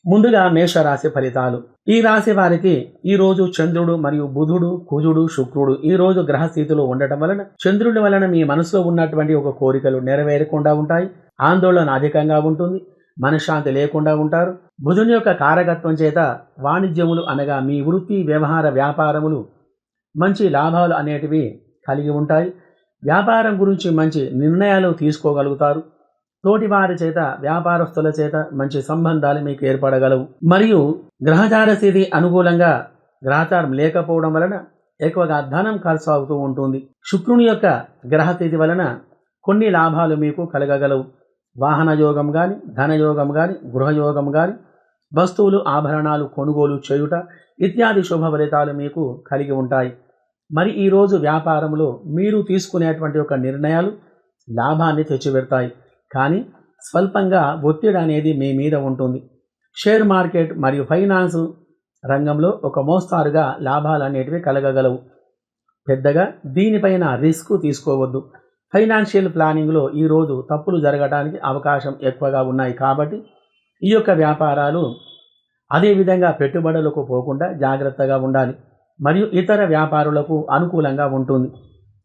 ముందుగా మేషరాశి ఫలితాలు. ఈ రాశి వారికి ఈ రోజు చంద్రుడు మరియు బుధుడు, కుజుడు, శుక్రుడు ఈ రోజు గ్రహస్థితిలో ఉండటం వలన చంద్రుడి వలన మీ మనసులో ఉన్నటువంటి ఒక కోరికలు నెరవేరకుండా ఉంటాయి. ఆందోళన అధికంగా ఉంటుంది. మనశ్శాంతి లేకుండా ఉంటారు. బుధుని యొక్క కారకత్వం చేత వాణిజ్యములు అనగా మీ వృత్తి, వ్యవహార, వ్యాపారములు మంచి లాభాలు అనేటివి కలిగి ఉంటాయి. వ్యాపారం గురించి మంచి నిర్ణయాలు తీసుకోగలుగుతారు. తోటి వారి చేత, వ్యాపారస్తుల చేత మంచి సంబంధాలు మీకు ఏర్పడగలవు. మరియు గ్రహచార స్థితి అనుకూలంగా గ్రహచారం లేకపోవడం వలన ఎక్కువగా ధనం ఖర్చు అవుతూ ఉంటుంది. శుక్రుని యొక్క గ్రహస్థితి వలన కొన్ని లాభాలు మీకు కలగగలవు. వాహన యోగం కానీ, ధనయోగం కానీ, గృహయోగం కానీ, వస్తువులు, ఆభరణాలు కొనుగోలు చేయుట ఇత్యాది శుభ ఫలితాలు మీకు కలిగి ఉంటాయి. మరి ఈరోజు వ్యాపారంలో మీరు తీసుకునేటువంటి ఒక నిర్ణయాలు లాభాన్ని తెచ్చిపెడతాయి. కానీ స్వల్పంగా ఒత్తిడి అనేది మీ మీద ఉంటుంది. షేర్ మార్కెట్ మరియు ఫైనాన్స్ రంగంలో ఒక మోస్తారుగా లాభాలు అనేటివి కలగగలవు. పెద్దగా దీనిపైన రిస్క్ తీసుకోవద్దు. ఫైనాన్షియల్ ప్లానింగ్లో ఈరోజు తప్పులు జరగడానికి అవకాశం ఎక్కువగా ఉన్నాయి. కాబట్టి ఈ యొక్క వ్యాపారాలు అదేవిధంగా పెట్టుబడులకు పోకుండా జాగ్రత్తగా ఉండాలి. మరియు ఇతర వ్యాపారులకు అనుకూలంగా ఉంటుంది.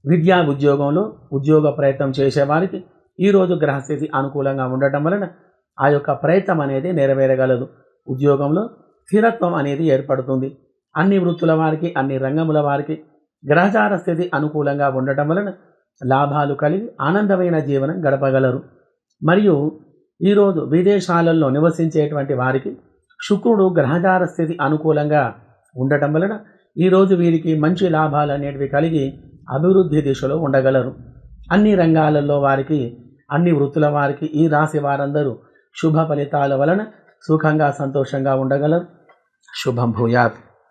విద్యా ఉద్యోగంలో ఉద్యోగ ప్రయత్నం చేసేవారికి ఈరోజు గ్రహస్థితి అనుకూలంగా ఉండటం వలన ఆ యొక్క ప్రయత్నం అనేది నెరవేరగలదు. ఉద్యోగంలో స్థిరత్వం అనేది ఏర్పడుతుంది. అన్ని వృత్తుల వారికి, అన్ని రంగముల వారికి గ్రహచార స్థితి అనుకూలంగా ఉండటం వలన లాభాలు కలిగి ఆనందమైన జీవనం గడపగలరు. మరియు ఈరోజు విదేశాలలో నివసించేటువంటి వారికి శుక్రుడు గ్రహచార స్థితి అనుకూలంగా ఉండటం వలన ఈరోజు వీరికి మంచి లాభాలు అనేటివి కలిగి అభివృద్ధి దిశలో ఉండగలరు. అన్ని రంగాలలో వారికి, అన్ని వృత్తుల వారికి ఈ రాశి వారందరూ శుభ ఫలితాల వలన సుఖంగా, సంతోషంగా ఉండగలరు. శుభం భూయాత్.